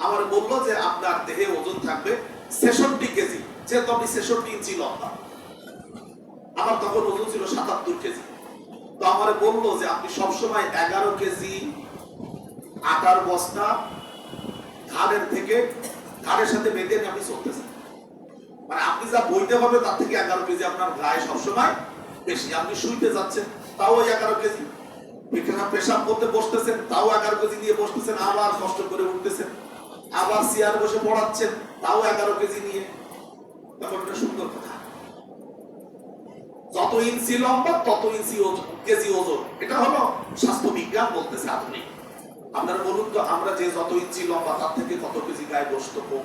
আমার বললো যে আপনার দেহে ওজন থাকবে 66 কেজি, যেহেতু আপনি 66 ইঞ্চি লম্বা, আমার তখন ওজন ছিল 77 কেজি। তো আমার বললো যে আপনি সবসময় 11 কেজি আটার বস্তা ঘাড়ের থেকে ঘাড়ের সাথে বেঁধে আপনি চলতেছেন, মানে আপনি যা বইতে হবে তার থেকে 11 কেজি আপনার গায়ে সবসময় বেশি। আপনি শুইতে যাচ্ছেন তাও 11 কেজি, এখানে পেশাব করতে বসতেছেন তাও 11 কেজি নিয়ে বসতেছেন, আবার কষ্ট করে উঠতেছেন, আবার চেয়ার বসে পড়াচ্ছেন তাও 11 কেজি নিয়ে। তখন একটা সুন্দর কথা, যত ইঞ্চি লম্বা তত ইঞ্চি কেজি ওজন, এটা হলো স্বাস্থ্য বিজ্ঞান বলতেছে আধুনিক। আপনারা বলুন তো, আমরা যে যত ইঞ্চি লম্বা তার থেকে কত কেজি গায়ে গোশত কম?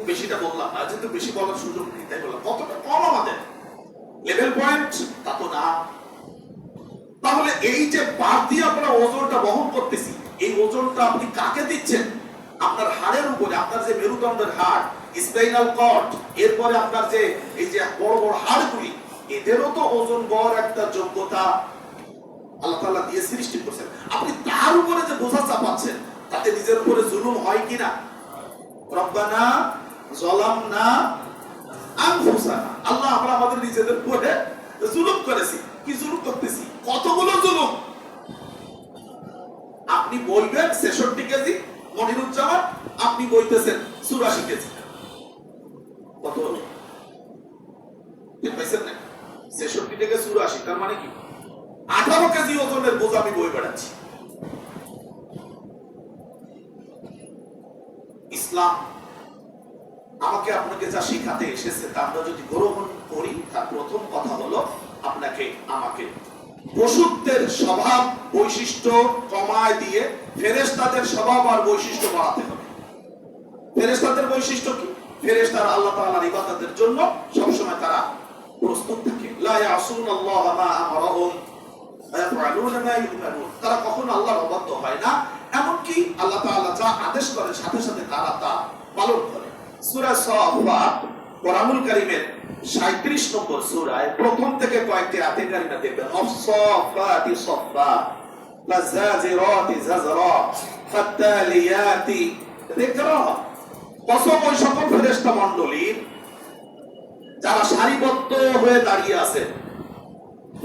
বেশিটা বললাম না, যেহেতু বেশি বলার সুযোগ নেই তাই বললাম কতটা কম আমাদের লেভেল পয়েন্ট, তা তো না। তাহলে এই যে বাড়তি আমরা ওজনটা বহন করতেছি, এই ওজনটা আপনি কাকে দিচ্ছেন? আপনার হাড়ের উপরে, আপনার যে মেরুদণ্ডের হাড়, স্পাইনাল কর্ড, এরপরে আপনার যে এই যে বড় বড় হাড়গুলি, এদেরও তো ওজন বড় একটা যোগ্যতা আল্লাহ তাআলা দিয়ে সৃষ্টি করেছেন। আপনি তার উপরে যে বোঝা চাপাচ্ছেন, তাতে নিজের উপরে জুলুম হয় কিনা? রব্বানা যালামনা আনফুসানা, আল্লাহ আমরা আমাদের নিজেদের উপরে জুলুম করেছি। কি জুলুম করতেছি? কতগুলো জুলুম। আপনি বলবেন 66 কেজি মনিরুজ্জামান, আপনি বলতেছেন 84 কেজি। কত হলো? ঠিক পাইছেন না? 66 থেকে 84, তার মানে কি 18 কেজি ওজনের বোঝা আমি বই বেড়াচ্ছি। ইসলাম আমাকে আপনাকে যা শিখাতে এসেছে তা আমরা যদি গ্রহণ করি, তার প্রথম কথা হলো আপনাকে আমাকে পশুত্বের স্বভাব বৈশিষ্ট্য কমায় দিয়ে ফেরেশতাদের স্বভাব আর বৈশিষ্ট্য বাড়াতে হবে। ফেরেশতাদের বৈশিষ্ট্য কি? ফেরেশতারা আল্লাহ তাআলার ইবাদতের জন্য সবসময় তারা প্রস্তুত থাকে। লা ইয়াসুনাল্লাহা মা আমারাহুম ওয়া ইয়াফআলুনা মা ইউমারুন, তারা কখনো আল্লাহর অবাধ্য হয় না, এমনকি আল্লাহ তাআলা যা আদেশ করেন সাথে সাথে তারা তা পালন করে। সূরা সাফফাত কোরআনুল কারীমের 37 নম্বর সূরায় প্রথম থেকে কয়েকটি আয়াতে কারিমা দেখবেন। আস-সাফফাতি সাফফা লাযাজিরাতি যাজরা ফাত্তালিয়াতি যিকরা। কসম ওই সকল ফেরেশতা মণ্ডলীর যারা সারিবদ্ধ হয়ে দাঁড়িয়ে আছে,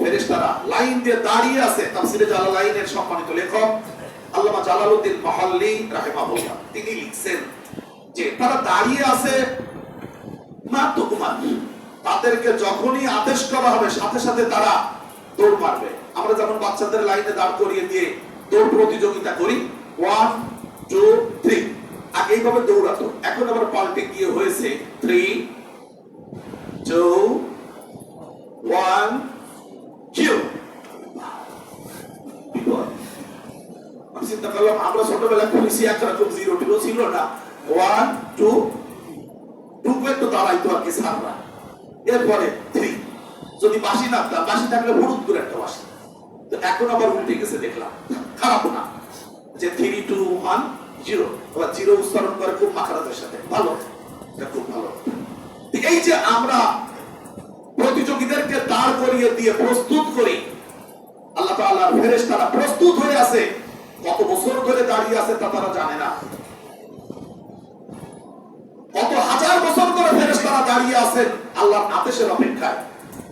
ফেরেশতারা লাইন দিয়ে দাঁড়িয়ে আছে। তাফসীরে জালালাইনের সম্মানিত লেখক আল্লামা জালালউদ্দিন মাহাল্লি রাহিমাহুল্লাহ তিনি লিখছেন যে তারা দাঁড়িয়ে আছে তাদেরকে যখনই আদেশ করা হবে সাথে সাথে তারা দৌড় মারবে। আমরা যেমন বাচ্চাদের লাইনে দাঁড় করিয়ে দিয়ে দৌড় প্রতিযোগিতা করি, 1 2 3, আগে এইভাবে দৌড়াতো, এখন আবার পাল্টে গিয়ে হয়েছে 3 2 1 0। আমি চিন্তা করলাম আমরা ছোটবেলায় পুলিশি একরকম 0 2 ছিল না, 1 2 2 তো দাঁড়াইতো আর কি সাররা, এরপরে 3। যদি বাঁশি না থাকতো, বাঁশি থাকলে ভুরুত করে একটা বাঁশি, তো এখন আবার উল্টে গেছে দেখলাম। খারাপ না যে 3 2 1 0, আবার 0 উচ্চারণ করে খুব মাখারাতের সাথে, ভালো, এটা খুব ভালো। এই যে আমরা প্রতিযোগীদেরকে দাঁড় করিয়ে দিয়ে প্রস্তুত করি, আল্লাহ তাআলার ফেরেশতারা প্রস্তুত হয়ে আছে, কত বছর ধরে দাঁড়িয়ে আছে তা তারা জানে না। কত হাজার বছর ধরে ফেরেশতারা দাঁড়িয়ে আছেন আল্লাহর আদেশের অপেক্ষায়,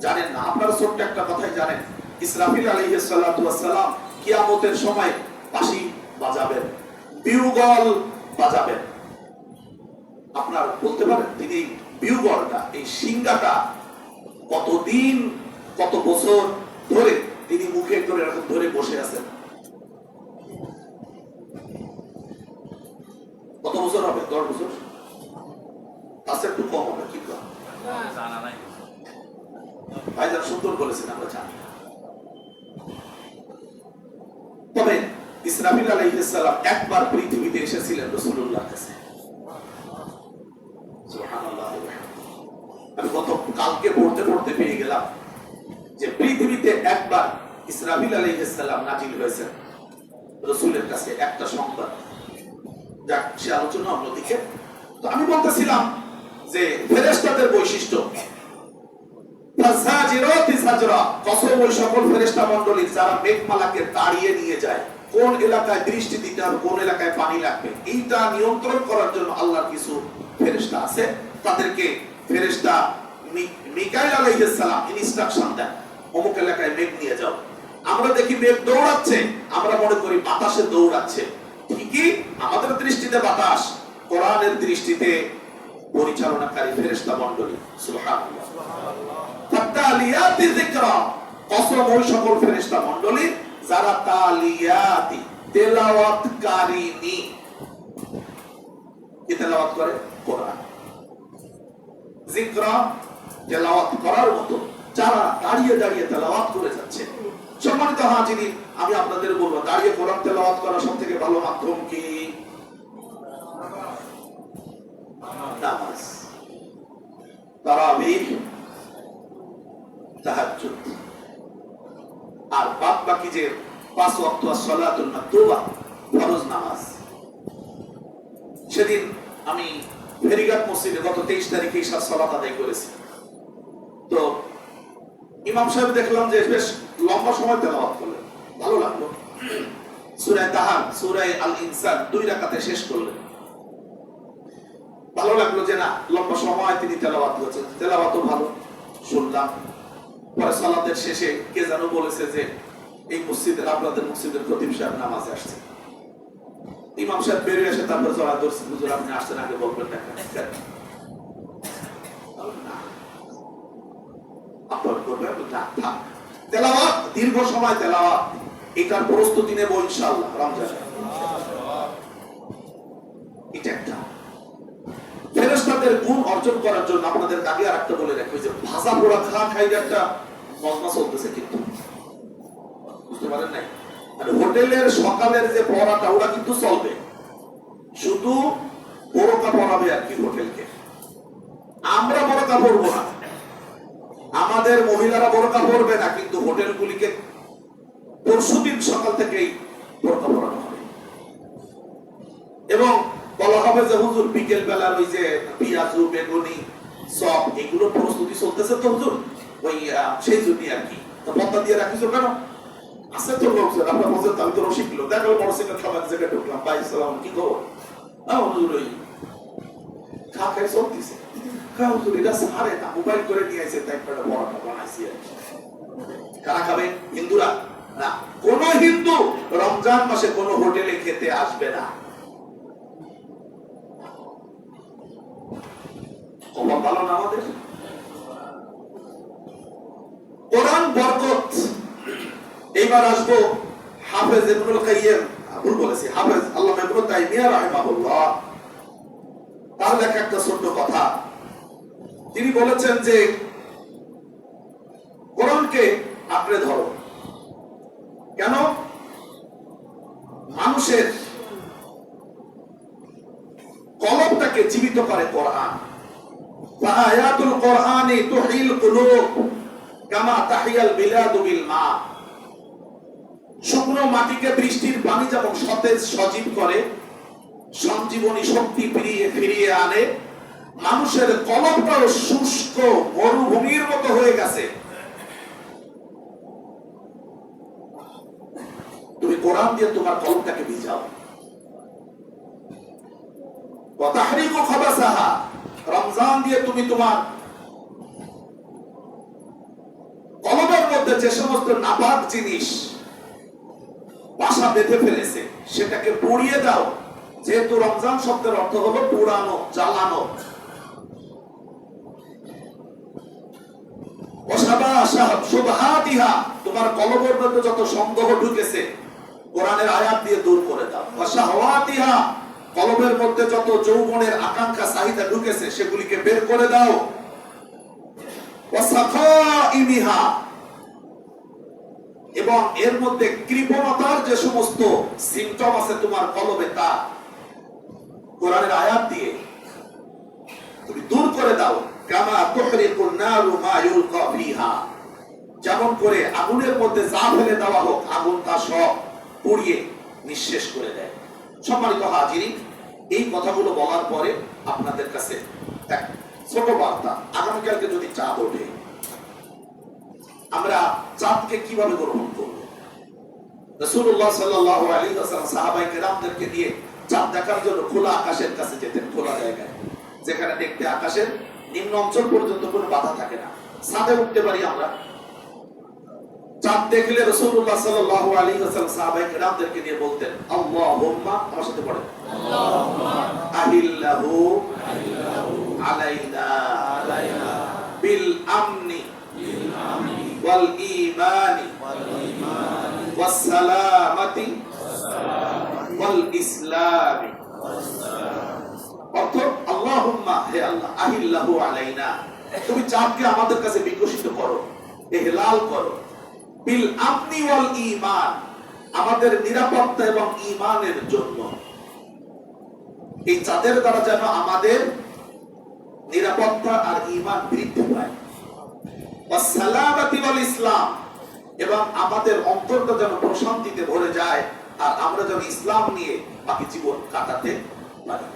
জানেন না। আপনারা ছোট্ট একটা কথাই জানেন, ইসরাফিল আলাইহিস সালাতু ওয়াস সালাম কিয়ামতের সময় বাঁশি বাজাবেন, বিউগল বাজাবেন। আপনারা বলতে পারেন তিনি বিউগলটা, এই সিংগাটা কতদিন কত বছর ধরে তিনি মুখে করে এরকম ধরে বসে আছেন? কত বছর হবে? 10 বছর? তার একটু কম হবে, কি কম? জানা নাই ভাইজান, সুন্দর বলেছেন, আমরা জানি। তবে ইসরাফিল আলাইহিস সালাম একবার পৃথিবীতে এসেছিলেন রাসূলুল্লাহর কাছে। সুবহানাল্লাহ। আমি গত কালকে পড়তে পড়তে পেয়ে গেলাম যে পৃথিবীতে একবার ইসরাফিল আলাইহিস সালাম নাজিল হয়েছেন রাসূলের কাছে একটা সংবাদ। যাক, সে আলোচনা অন্যদিকে। তো আমি বলতেছিলাম যে ফেরেশতাদের বৈশিষ্ট্য, ফাযাজিরাতি যাজরা, কসম ওই সকল ফেরেশতা মণ্ডলী যারা মেঘমালাকে তাড়িয়ে নিয়ে যায়, কোন এলাকায় দৃষ্টি দিতে হবে, কোন এলাকায় পানি লাগবে, এইটা নিয়ন্ত্রণ করার জন্য আল্লাহর কিছু ফেরেশতা আছে। তাদেরকে ফেরেশতা মিকাইল আলাইহিস সালাম ইনস্ট্রাকশন দেন, অমুক এলাকায় মেঘ নিয়ে যাও। আমরা দেখি মেঘ দৌড়াচ্ছে, আমরা মনে করি বাতাসে দৌড়াচ্ছে। ঠিকই আমাদের দৃষ্টিতে বাতাস, কোরআনের দৃষ্টিতে পরিচালনাকারী ফেরেশতা মণ্ডলী। সুবহানাল্লাহ। ফাত্তালিয়াতি যিকরা, কসম ওই সকল ফেরেশতা মণ্ডলী যারা তালিয়াতি তেলাওয়াতকারী, কি তেলাওয়াত করে? কোরআন। যিকরা তেলাওয়াত করার মতো, যারা দাঁড়িয়ে দাঁড়িয়ে তেলাওয়াত করে যাচ্ছে। সম্মানিত হাজিরিন, আমি আপনাদের বলবো, দাঁড়িয়ে কোরআন তেলাওয়াত করার সবথেকে ভালো মাধ্যম কি? নামাজ, তারাবিহ, তাহাজ্জুদ, আর বাদ বাকি যে 5 ওয়াক্ত সালাতুল মাকতুবা, ফরজ নামাজ। সেদিন আমি ফেরিঘাট মসজিদে গত 23 তারিখে ইশার সালাত আদায় করেছি। তো ইমাম সাহেব দেখলাম যে বেশ লম্বা সময় তেলাওয়াত করলেন, ভালো লাগলো। সূরা তাহা, সূরা আল ইনসান 2 রাকাতে শেষ করলেন, ভালো লাগলো যে না, লম্বা সময় তিনি তেলাওয়াত করেছেন, তেলাওয়াতও ভালো শুনলাম। পরে সালাতের শেষে কে যেন বলেছে যে এই মসজিদের, আপনাদের মসজিদের খতিব সাহেব নামাজে আসছে। ইমাম সাহেব বেরিয়ে এসে তারপর জড়া ধরছে, হুজুর আপনি আসছেন, আগে বলবেন না কেন? তেলাওয়াত, দীর্ঘ সময় তেলাওয়াত, এটার প্রস্তুতি নেব ইনশাআল্লাহ রমজানে। এটা একটা ফেরেশতাদের গুণ অর্জন করার জন্য আপনাদের আগে আরেকটা বলে রাখি, যে ভাজা পোড়া খাইলে একটা মজমা চলতেছে, কিন্তু বুঝতে পারেন নাই? মানে হোটেলের সকালের যে পড়াটা ওরা কিন্তু চলবে, শুধু বোরকা পরাবে আর কি হোটেলকে। আমরা বোরকা পরবো না, আমাদের মহিলারা বোরকা পরবে না, কিন্তু হোটেলগুলিকে পরশুদিন সকাল থেকেই বোরকা পরানো হবে। এবং বলা হবে যে হুজুর বিকেল বেলার ওই যে পেঁয়াজু, বেগুনি, চপ, এগুলো প্রস্তুতি চলতেছে তো হুজুর, ওই সেই জন্য আর কি। তো পদ্মা দিয়ে রাখিস কেন? আছে তো লোকজন, আপনার বলছেন আমি তো শিখলো, দেখো মোটরসাইকেল খাবার জায়গায় ঢুকলাম, ভাই সালাম, কি খবর? হুজুর ওই খা খাই চলতেছে। হুজুর এটা সারে না, মোবাইল করে নিয়ে আসে, তাই একটা বড়টা বানাইছি আর কি। কারা খাবে? হিন্দুরা না। কোন হিন্দু রমজান মাসে কোন হোটেলে খেতে আসবে না। ভালো না আমাদের কোরআন বরকত। এইবার আসবো হাফেজ ইবনুল কাইয়্যিম, ভুল বলেছি, হাফেজ আল্লামা ইবনে তাইমিয়া রাহিমাহুল্লাহ, তার লেখা একটা ছোট্ট কথা। তিনি বলেছেন যে কোরআনকে আঁকড়ে ধরো। কেন? মানুষের কলবটাকে জীবিত করে কোরআন। আয়াতুল কোরআনি তুহিল কুলুব কামা তাহিয়াল বিলাদু বিল মা। শুকনো মাটিকে বৃষ্টির পানি যেমন সতেজ সজীব করে, সঞ্জীবনী শক্তি ফিরিয়ে আনে, মানুষের কলবটাও শুষ্ক মরুভূমির মতো হয়ে গেছে। তুমি কোরআন দিয়ে তোমার কলবটাকে ভিজাও। ওয়া তাহরিকু খাবাসাহা, রমজান দিয়ে তুমি তোমার কলবের মধ্যে যে সমস্ত নাপাক জিনিস বাসা বেঁধে ফেলেছে সেটাকে পুড়িয়ে দাও। যেহেতু রমজান শব্দের অর্থ হলো পুরানো, জ্বালানো। তোমার কলবের মধ্যে যত সন্দেহ ঢুকেছে কোরআনের আয়াত দিয়ে দূর করে দাও। কলবের মধ্যে যত যৌবনের আকাঙ্ক্ষা চাহিদা ঢুকেছে সেগুলিকে বের করে দাও। এবং এর মধ্যে কৃপণতার যে সমস্ত সিমটম আছে তোমার কলবে, তা কোরআনের আয়াত দিয়ে তুমি দূর করে দাও। কামা তুহরিকুন নারু মা ইউলকা ফিহা, যেমন করে আগুনের মধ্যে যা ফেলে দেওয়া হোক আগুন তা সব পুড়িয়ে নিঃশেষ করে দেয়। সম্মানিত হাজিরিন, এই কথাগুলো বলার পরে আপনাদের কাছে এক ছোট বার্তা। আগামীকালকে যদি চাঁদ ওঠে, আমরা চাঁদকে কিভাবে গ্রহণ করব? রাসূলুল্লাহ সাল্লাল্লাহু আলাইহি ওয়াসাল্লাম সাহাবায়ে কেরামদেরকে দিয়ে চাঁদ দেখার জন্য খোলা আকাশের কাছে যেতেন, খোলা জায়গায়, যেখানে দেখতে আকাশের নিম্ন অঞ্চল পর্যন্ত কোনো বাধা থাকে না, ছাদে উঠতে পারি আমরা। চাঁদ দেখলে রাসূলুল্লাহ সাল্লাল্লাহু আলাইহি ওয়াসাল্লাম সাহাবায়ে কেরামদেরকে দিয়ে বলতেন, আল্লাহুম্মা, আমার সাথে পড়েন, আল্লাহুম্মা আহিল্লাহু আলাইনা বিল আমনি ওয়াল ঈমানি ওয়াস সালামাতি ওয়াল ইসলামি। অর্থ, আল্লাহুম্মা, হে আল্লাহ, আহিল্লাহু আলাইনা, তুমি চাঁদকে আমাদের কাছে বিকশিত করো, ইহলাল করো বিল আমনি ওয়াল ঈমান, আমাদের নিরাপত্তা এবং ঈমানের জন্য। এই চাঁদের দ্বারা যেন আমাদের নিরাপত্তা আর ঈমান বৃদ্ধি পায়। ওয়াসসালামাতি ওয়াল ইসলাম, এবং আমাদের অন্তরটা যেন প্রশান্তিতে ভরে যায় আর আমরা যেন ইসলাম নিয়ে বাকি জীবন কাটাতে পারি।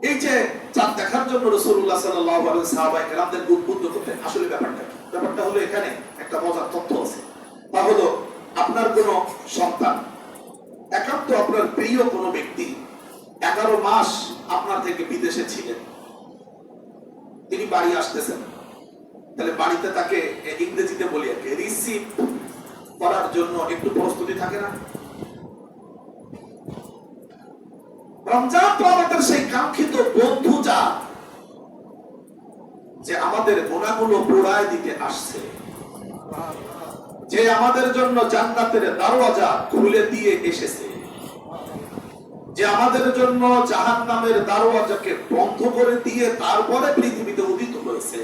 এই যে চাঁদ দেখার জন্য রাসূলুল্লাহ সাল্লাল্লাহু আলাইহি ওয়াসাল্লাম সাহাবায়ে কেরামদের উদ্বুদ্ধ করতেন, আসলে ব্যাপারটা কি? ব্যাপারটা হলো এখানে একটা মজার তথ্য আছে। তা হলো আপনার কোন সন্তান, একান্ত আপনার প্রিয় কোনো ব্যক্তি 11 মাস আপনার থেকে বিদেশে ছিলেন, তিনি বাড়ি আসতেছেন, তাহলে বাড়িতে তাকে ইংরেজিতে বলি আর কি রিসিভ করার জন্য একটু প্রস্তুতি থাকে না? রমজান তো আমাদের সেই কাঙ্ক্ষিত বন্ধু যা, যে আমাদের গুনাহগুলো পোড়ায় দিতে আসছে, যে আমাদের জন্য জান্নাতের দরওয়াজা খুলে দিয়ে এসেছে, যে আমাদের জন্য জাহান্নামের দরওয়াজাকে বন্ধ করে দিয়ে তারপরে পৃথিবীতে উদিত হয়েছে।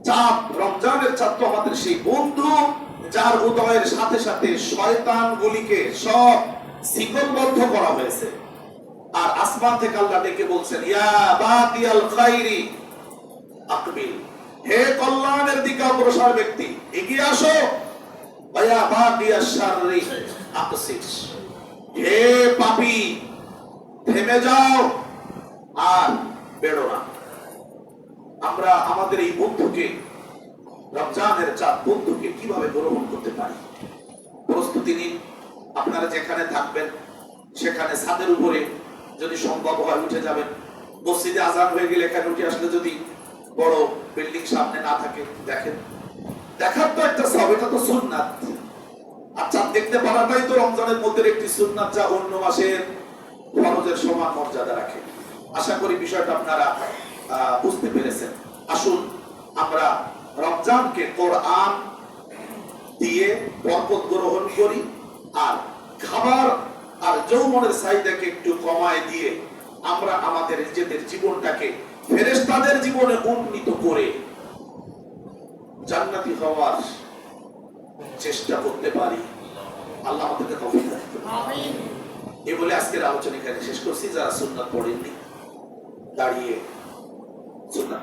চাঁদ, রমজানের চাঁদ তো আমাদের সেই বন্ধু, যার উদয়ের সাথে সাথে শয়তানগুলিকে সব শিকলবদ্ধ করা হয়েছে। আর আসমান থেকে আল্লাহ ডেকে বলছেন, ইয়া বাগিয়াল খাইরি আকবিল, হে কল্যাণের দিকে অগ্রসর ব্যক্তি এগিয়ে আসো, ওয়া বাগিয়াশ শাররি আকসির, হে পাপী থেমে যাও আর বেরো না। আমরা আমাদের এই বন্ধুকে, রমজানের চাঁদ বন্ধুকে কিভাবে গ্রহণ করতে পারি? প্রস্তুতি নিন। আপনারা যেখানে থাকবেন সেখানে ছাদের উপরে যদি সম্ভব হয় উঠে যাবেন। মসজিদে আজান হয়ে গেলে এখানে উঠে আসলে যদি বড় বিল্ডিং সামনে না থাকে, দেখেন, দেখার তো একটা সব, এটা তো সুন্নাত। আর চাঁদ দেখতে পারাটাই তো রমজানের মধ্যে একটি সুন্নাত, যা অন্য মাসের ফরজের সমান মর্যাদা রাখে। আশা করি বিষয়টা আপনারা বুঝতে পেরেছেন। আসুন আমরা রমজানকে কোরআন দিয়ে বরকত গ্রহণ করি, আর খাবার আর যৌবনের চাহিদাকে একটু কমায় দিয়ে আমরা আমাদের নিজেদের জীবনটাকে ফেরেশতাদের জীবনে উন্নীত করে জান্নাতি হওয়ার চেষ্টা করতে পারি। আল্লাহ আমাদেরকে তৌফিক দান করুন। আমিন। এই বলে আজকের আলোচনা এখানে শেষ করছি। যারা সুন্নাত পড়েননি দাঁড়িয়ে সুন্নাত